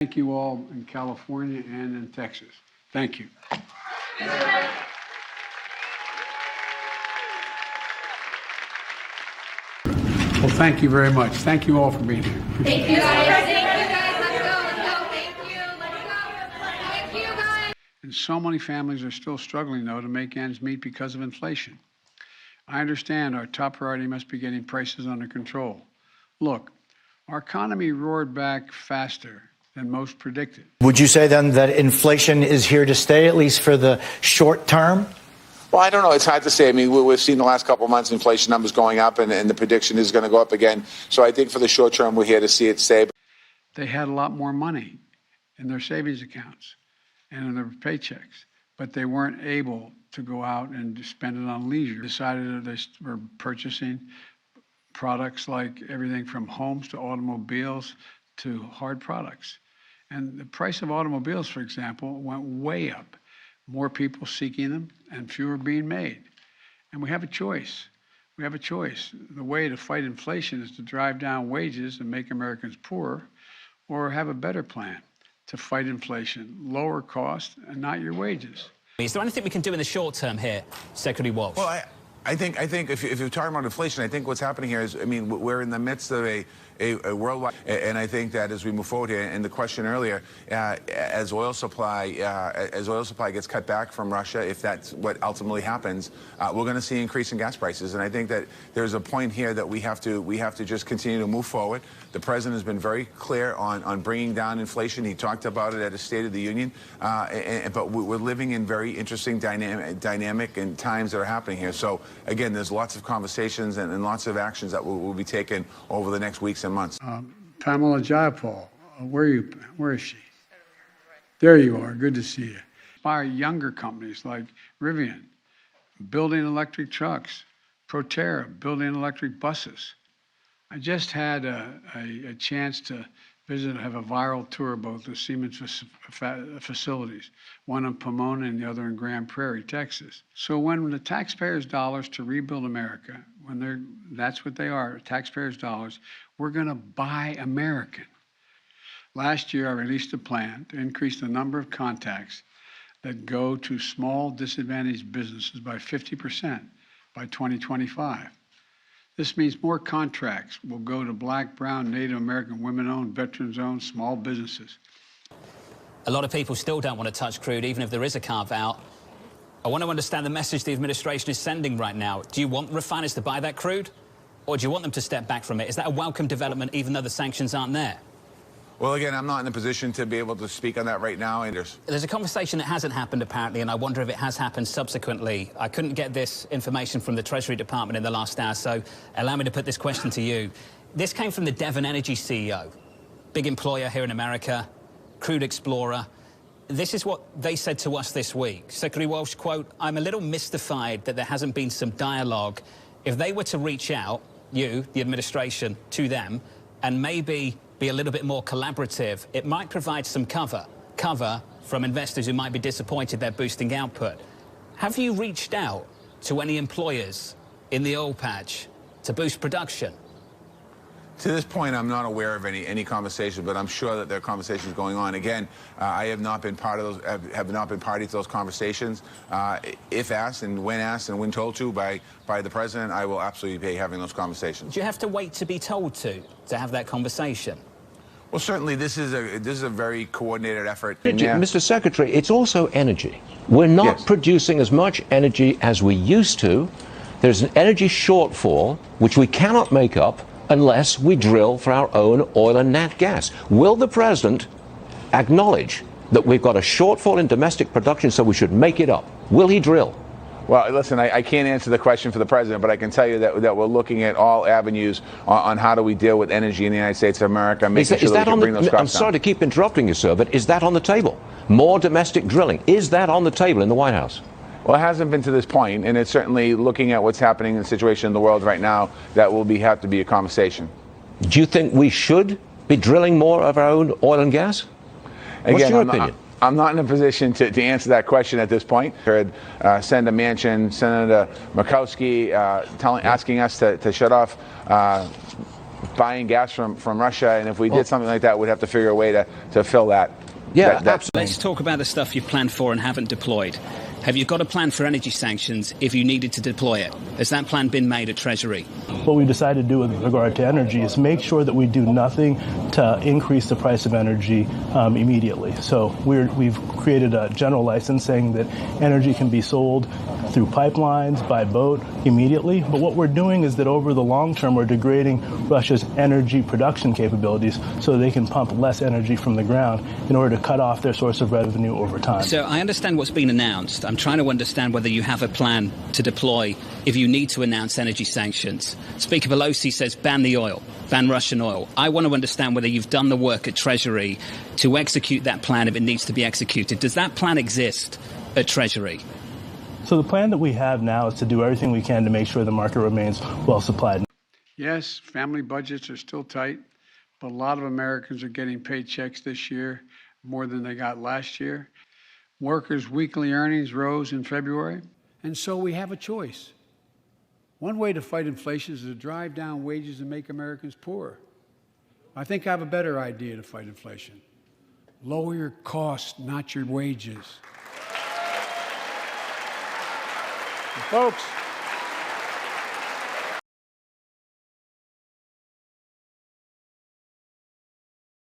Thank you all in California and in Texas. Thank you. Well, thank you very much. Thank you all for being here. Thank you, guys. Thank you, guys. Let's go. Thank you. Let's go. Thank you, guys. And so many families are still struggling, though, to make ends meet because of inflation. I understand our top priority must be getting prices under control. Look, our economy roared back faster than most predicted. Would you say then that inflation is here to stay, at least for the short term? Well, I don't know. It's hard to say. I mean, we've seen the last couple of months inflation numbers going up, and the prediction is going to go up again. So I think for the short term, we're here to see it stay. They had a lot more money in their savings accounts and in their paychecks, but they weren't able to go out and spend it on leisure. Decided that they were purchasing products like everything from homes to automobiles to hard products. And the price of automobiles, for example, went way up. More people seeking them and fewer being made. And we have a choice. We have a choice. The way to fight inflation is to drive down wages and make Americans poorer, or have a better plan to fight inflation, lower costs and not your wages. Is there anything we can do in the short term here, Secretary Walsh? Well, I think if you're talking about inflation, I think what's happening here is, I mean, we're in the midst of a worldwide, and I think that as we move forward here, and the question earlier, as oil supply gets cut back from Russia, if that's what ultimately happens, we're going to see increase in gas prices, and I think that there's a point here that we have to just continue to move forward. The president has been very clear on bringing down inflation. He talked about it at his State of the Union, but we're living in very interesting dynamic and times that are happening here. So again, there's lots of conversations and lots of actions that will be taken over the next weeks and months. Pamela Jayapal, where is she? There you are. Good to see you. Inspire younger companies like Rivian, building electric trucks, Proterra, building electric buses. I just had a chance to visit, have a viral tour of both the Siemens facilities, one in Pomona and the other in Grand Prairie, Texas. So when the taxpayers' dollars to rebuild America, that's what they are, taxpayers' dollars, we're going to buy American. Last year, I released a plan to increase the number of contacts that go to small disadvantaged businesses by 50% by 2025. This means more contracts will go to Black, Brown, Native American, women-owned, veterans-owned small businesses. A lot of people still don't want to touch crude, even if there is a carve-out. I want to understand the message the administration is sending right now. Do you want refiners to buy that crude, or do you want them to step back from it? Is that a welcome development, even though the sanctions aren't there? Well, again, I'm not in a position to be able to speak on that right now. There's a conversation that hasn't happened, apparently, and I wonder if it has happened subsequently. I couldn't get this information from the Treasury Department in the last hour, so allow me to put this question to you. This came from the Devon Energy CEO, big employer here in America, crude explorer. This is what they said to us this week. Secretary Walsh, quote, "I'm a little mystified that there hasn't been some dialogue. If they were to reach out, you, the administration, to them, and maybe be a little bit more collaborative, it might provide some cover from investors who might be disappointed they're boosting output." Have you reached out to any employers in the oil patch to boost production? To this point, I'm not aware of any conversation, but I'm sure that there are conversations going on. Again, I have not been part of those, have not been party to those conversations. If asked and when told to by the president, I will absolutely be having those conversations. Do you have to wait to be told to have that conversation? Well, certainly this is a very coordinated effort. Mr. Secretary, it's also energy. We're not producing as much energy as we used to. There's an energy shortfall which we cannot make up unless we drill for our own oil and nat gas. Will the president acknowledge that we've got a shortfall in domestic production, so we should make it up? Will he drill? Well, listen, I can't answer the question for the president, but I can tell you that we're looking at all avenues on how do we deal with energy in the United States of America, making sure that we can bring those costs down. I'm sorry to keep interrupting you, sir, but is that on the table? More domestic drilling. Is that on the table in the White House? Well, it hasn't been to this point, and it's certainly looking at what's happening in the situation in the world right now, that will have to be a conversation. Do you think we should be drilling more of our own oil and gas? What's your opinion? I'm not in a position to answer that question at this point. I heard Senator Manchin, Senator Murkowski asking us to shut off buying gas from Russia, and if we did something like that, we'd have to figure a way to fill that. Yeah, that absolutely. Let's talk about the stuff you've planned for and haven't deployed. Have you got a plan for energy sanctions if you needed to deploy it? Has that plan been made at Treasury? What we decided to do with regard to energy is make sure that we do nothing to increase the price of energy immediately. So we've created a general license saying that energy can be sold through pipelines, by boat, immediately. But what we're doing is that over the long term, we're degrading Russia's energy production capabilities so they can pump less energy from the ground in order to cut off their source of revenue over time. So I understand what's been announced. I'm trying to understand whether you have a plan to deploy if you need to announce energy sanctions. Speaker Pelosi says ban the oil, ban Russian oil. I want to understand whether you've done the work at Treasury to execute that plan if it needs to be executed. Does that plan exist at Treasury? So the plan that we have now is to do everything we can to make sure the market remains well supplied. Yes, family budgets are still tight, but a lot of Americans are getting paychecks this year more than they got last year. Workers' weekly earnings rose in February, and so we have a choice. One way to fight inflation is to drive down wages and make Americans poorer. I think I have a better idea to fight inflation. Lower your costs, not your wages. Folks,